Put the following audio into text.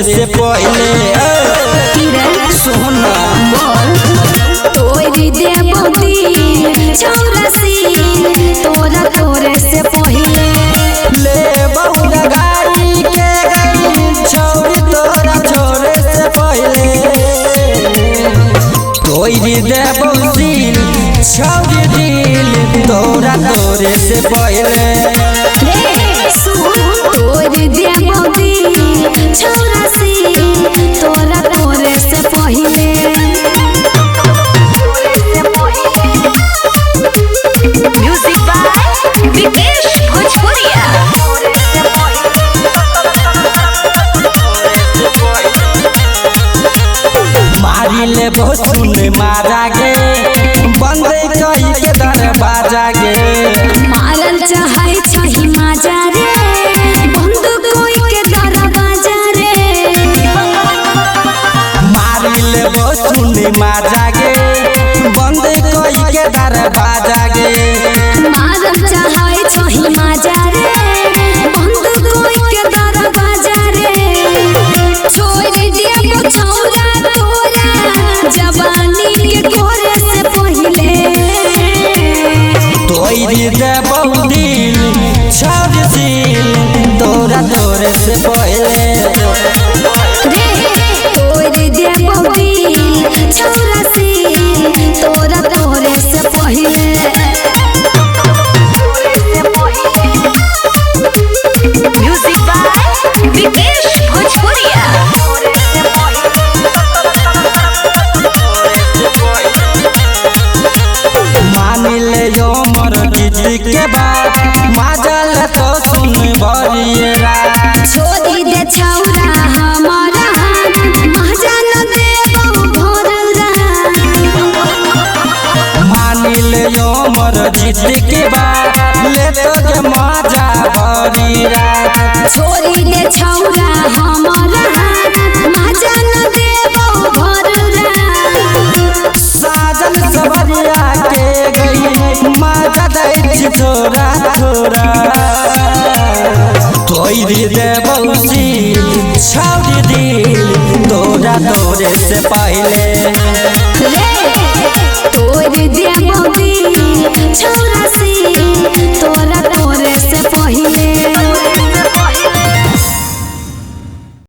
से पहले सोना तोरी देबो दिल चौरासी तोरा तोरे से पहले ले बहुला गाड़ी के गई छोरी तोरा छोरे से पहले तोरी देबो दिल छोरी दिल तोरा तोरे से पहले तोरी देबो दिल चौरासी तोरा तोरे से पहले म्यूजिक बाय विकेश भोजपुरिया मारी ले बहुत सुने मारा गे बंद कई के दरवाजा गे मारल चाहे छही माजा रे बंदूक कोई के दरवाजा रे मारी ले बहुत सुने मारा गे बंद कई के दरवाजा गे मारल चाहे छही माजा रे बंदूक कोई के दरवाजा रे छोड़ दिया छौरा तोरा जवानी के कोरे से पहले तोरी दे बहुत दिल छोड़ दिल तोरा तोरे से पहले तोरी देबो दिल चौरासी तोरा तोरे से पहले म्यूजिक बाय विकेश भोजपुरिया मान ले जो मर दीदी के बाद माजल तो सुन भरिएरा छोड़ी दे छौरा हमारा मजा न देबो भरल मान ले जो मर दीदी के बाद ले तो के मजा भरिएरा छोड़ी दे छौरा हमारा मजा न देबो भरल साजन सबरिया के गई मजा दै थोड़ा थोड़ा तोरी दे बौसी छौरी दिल तोरा तोरे से पहले तोरी देबो दिल चौरासी तोरा